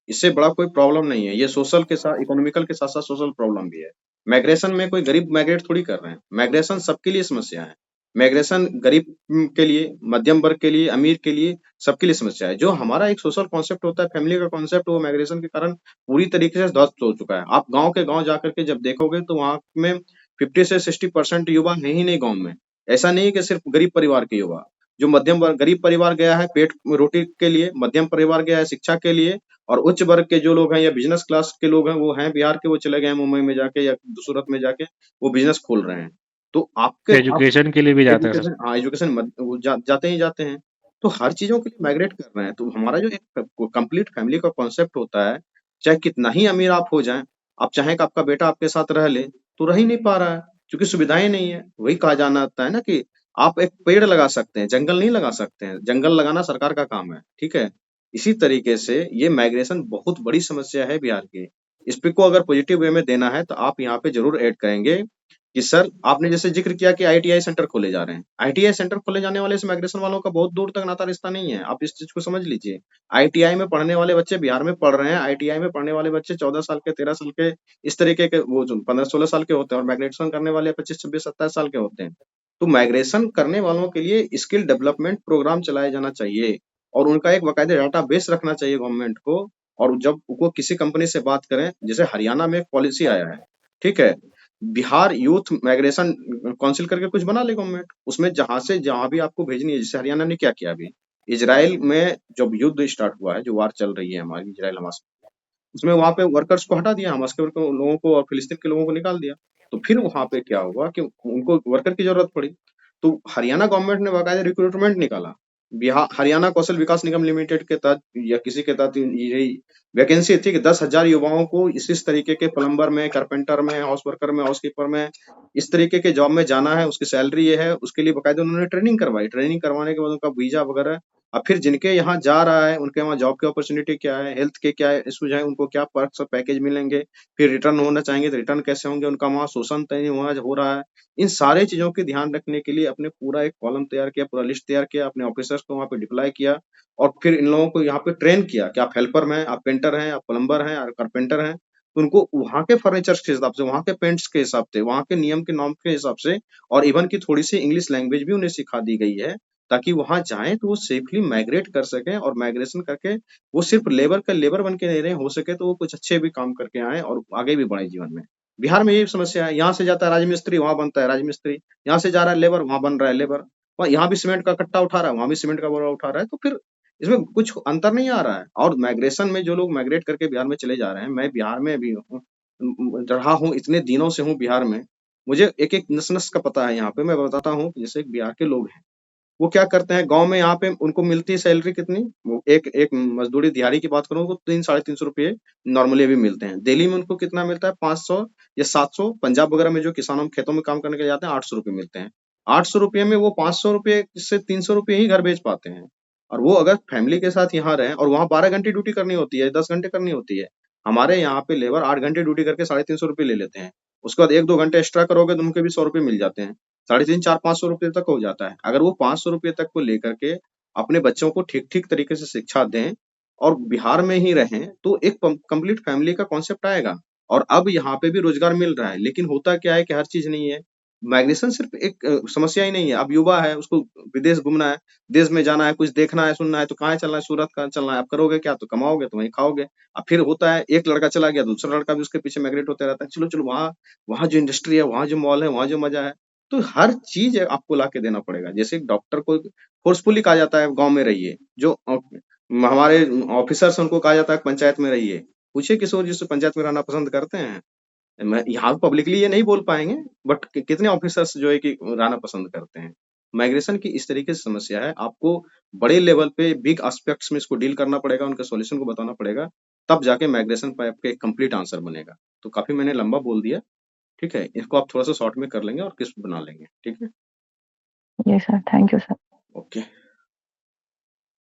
इससे बड़ा कोई प्रॉब्लम नहीं है। ये सोशल के साथ, इकोनॉमिकल के साथ साथ सोशल प्रॉब्लम भी है। माइग्रेशन में कोई गरीब माइग्रेट थोड़ी कर रहे हैं, माइग्रेशन सबके लिए समस्या है। माइग्रेशन गरीब के लिए, मध्यम वर्ग के लिए, अमीर के लिए, सबके लिए समस्या है। जो हमारा एक सोशल कॉन्सेप्ट होता है, फैमिली का कॉन्सेप्ट, वो माइग्रेशन के कारण पूरी तरीके से ध्वस्त हो चुका है। आप गांव के गांव जाकर के जब देखोगे तो वहां में 50 से 60% युवा है ही नहीं गांव में। ऐसा नहीं है कि सिर्फ गरीब परिवार के युवा, जो मध्यम वर्ग, गरीब परिवार गया है पेट रोटी के लिए, मध्यम परिवार गया है शिक्षा के लिए, और उच्च वर्ग के जो लोग हैं या बिजनेस क्लास के लोग हैं, वो हैं बिहार के, वो चले गए हैं मुंबई में जाके या सूरत में जाके वो बिजनेस खोल रहे हैं। तो आप एजुकेशन के लिए भी जाते हैं सर। एजुकेशन, हाँ एजुकेशन वो जाते ही जाते हैं। तो हर चीजों के लिए माइग्रेट कर रहे हैं। तो हमारा जो एक कंप्लीट फैमिली का कॉन्सेप्ट होता है, चाहे कितना ही अमीर आप हो जाएं, आप चाहें कि आपका बेटा आपके साथ रह ले, तो रह ही नहीं पा रहा है, क्योंकि सुविधाएं नहीं है। वही कहा जाना आता है ना कि आप एक पेड़ लगा सकते हैं, जंगल नहीं लगा सकते हैं। जंगल लगाना सरकार का काम है, ठीक है। इसी तरीके से ये माइग्रेशन बहुत बड़ी समस्या है बिहार की। इस पे को अगर पॉजिटिव वे में देना है तो आप यहाँ पे जरूर ऐड करेंगे कि सर, आपने जैसे जिक्र किया कि आईटीआई सेंटर खोले जा रहे हैं। आईटीआई सेंटर खोले जाने वाले से माइग्रेशन वालों का बहुत दूर तक नाता रिश्ता नहीं है, आप इस चीज को समझ लीजिए। आईटीआई में पढ़ने वाले बच्चे बिहार में पढ़ रहे हैं, आईटीआई में पढ़ने वाले बच्चे 14 साल के, 13 साल के, इस तरीके के, वो जो 15-16 साल के होते हैं, और माइग्रेशन करने वाले 25-26-27 साल के होते हैं। तो माइग्रेशन करने वालों के लिए स्किल डेवलपमेंट प्रोग्राम चलाया जाना चाहिए, और उनका एक बाकायदा डाटा बेस रखना चाहिए गवर्नमेंट को। और जब वो किसी कंपनी से बात करें, जैसे हरियाणा में एक पॉलिसी आया है, ठीक है, बिहार यूथ माइग्रेशन काउंसिल करके कुछ बना ले गवर्नमेंट, उसमें जहां से जहां भी आपको भेजनी है। जैसे हरियाणा ने क्या किया अभी, इजराइल में जब युद्ध स्टार्ट हुआ है, जो वार चल रही है हमारी इजराइल हमास, उसमें वहां पे वर्कर्स को हटा दिया, हमास के लोगों को और फिलिस्तीन के लोगों को निकाल दिया। तो फिर वहां पे क्या हुआ कि उनको वर्कर की जरूरत पड़ी, तो हरियाणा गवर्नमेंट ने बाकायदा रिक्रूटमेंट निकाला। बिहार हरियाणा कौशल विकास निगम लिमिटेड के तहत या किसी के तहत यही वैकेंसी थी कि 10,000 युवाओं को इस तरीके के प्लम्बर में, कारपेंटर में, हाउस वर्कर में, हाउस कीपर में, इस तरीके के जॉब में जाना है, उसकी सैलरी ये है। उसके लिए बाकायदा उन्होंने ट्रेनिंग करवाई। ट्रेनिंग करवाने के बाद उनका वीजा वगैरह, अब फिर जिनके यहाँ जा रहा है उनके वहाँ जॉब की अपॉर्चुनिटी क्या है, हेल्थ के क्या इश्यूज है, उनको क्या पर्क्स और पैकेज मिलेंगे, फिर रिटर्न होना चाहेंगे तो रिटर्न कैसे होंगे, उनका वहाँ शोषण तो नहीं हो रहा है। इन सारे चीजों के ध्यान रखने के लिए अपने पूरा एक कॉलम तैयार किया, पूरा लिस्ट तैयार किया, अपने ऑफिसर्स को वहाँ पे डिप्लॉय किया, और फिर इन लोगों को यहाँ पे ट्रेन किया कि आप हेल्पर हैं, आप पेंटर हैं, आप प्लम्बर हैं, आप कारपेंटर हैं। तो उनको वहाँ के फर्नीचर के हिसाब से, वहाँ के पेंट्स के हिसाब से, वहाँ के नियम के नॉर्म के हिसाब से, और इवन की थोड़ी सी इंग्लिश लैंग्वेज भी उन्हें सिखा दी गई है, ताकि वहां जाएं तो वो सेफली माइग्रेट कर सकें, और माइग्रेशन करके वो सिर्फ लेबर का लेबर बन के नहीं रहे, हो सके तो वो कुछ अच्छे भी काम करके आए और आगे भी बढ़े जीवन में। बिहार में यही समस्या है, यहाँ से जाता है राजमिस्त्री, वहां बनता है राजमिस्त्री, यहाँ से जा रहा है लेबर, वहां बन रहा है लेबर, वहाँ यहाँ भी सीमेंट का कट्टा उठा रहा है, वहां भी सीमेंट का बोरा उठा रहा है। तो फिर इसमें कुछ अंतर नहीं आ रहा है। और माइग्रेशन में जो लोग माइग्रेट करके बिहार में चले जा रहे हैं, मैं बिहार में भी हूँ, रहा हूँ, इतने दिनों से हूँ बिहार में, मुझे एक एक नस नस का पता है। यहाँ पे मैं बताता हूँ, जैसे बिहार के लोग हैं, वो क्या करते हैं गाँव में, यहाँ पे उनको मिलती है सैलरी कितनी, वो एक एक मजदूरी दिहाड़ी की बात करूँ तो 300-350 रुपये नॉर्मली अभी मिलते हैं। दिल्ली में उनको कितना मिलता है, 500 या 700। पंजाब वगैरह में जो किसानों में खेतों में काम करने के लिए जाते हैं, 800 रुपये मिलते हैं। 800 रुपये में वो 500 रुपये से 300 रुपये ही घर भेज पाते हैं। और वो अगर फैमिली के साथ यहाँ रहे, और वहाँ 12 घंटे ड्यूटी करनी होती है, 10 घंटे करनी होती है। हमारे यहाँ पे लेबर 8 घंटे ड्यूटी करके 350 रुपये ले लेते हैं। उसके बाद 1-2 घंटे एक्स्ट्रा करोगे तो उनके भी 100 रुपये मिल जाते हैं। 350-400-500 रुपये तक हो जाता है। अगर वो 500 रुपये तक को लेकर के अपने बच्चों को ठीक ठीक तरीके से शिक्षा दें और बिहार में ही रहें, तो एक कंप्लीट फैमिली का कॉन्सेप्ट आएगा। और अब यहाँ पे भी रोजगार मिल रहा है, लेकिन होता क्या है कि हर चीज नहीं है। माइग्रेशन सिर्फ एक समस्या ही नहीं है। अब युवा है, उसको विदेश घूमना है, देश में जाना है, कुछ देखना है, सुनना है, तो कहाँ चलना है, सूरत कहाँ चलना है। आप करोगे क्या, तो कमाओगे तो वहीं खाओगे। अब फिर होता है, एक लड़का चला गया, दूसरा लड़का भी उसके पीछे माइग्रेट होते रहता है, चलो चलो वहाँ, वहाँ जो इंडस्ट्री है, वहाँ जो मॉल है, वहाँ जो मजा है। तो हर चीज आपको ला के देना पड़ेगा। जैसे एक डॉक्टर को फोर्सफुली कहा जाता है गांव में रहिए, जो हमारे ऑफिसर्स उनको कहा जाता है पंचायत में रहिए। पूछिए किशोर जी से, पंचायत में रहना पसंद करते हैं? मैं यहाँ पब्लिकली ये नहीं बोल पाएंगे, बट कितने ऑफिसर्स जो है कि रहना पसंद करते हैं। माइग्रेशन की इस तरीके से समस्या है, आपको बड़े लेवल पे बिग एस्पेक्ट्स में इसको डील करना पड़ेगा, उनके सॉल्यूशन को बताना पड़ेगा, तब जाके माइग्रेशन पे आपके एक कंप्लीट आंसर बनेगा। तो काफी मैंने लंबा बोल दिया, ठीक है, इसको आप थोड़ा सा शॉर्ट में कर लेंगे और किस्म बना लेंगे, ठीक है। Yes sir, thank you sir. Okay.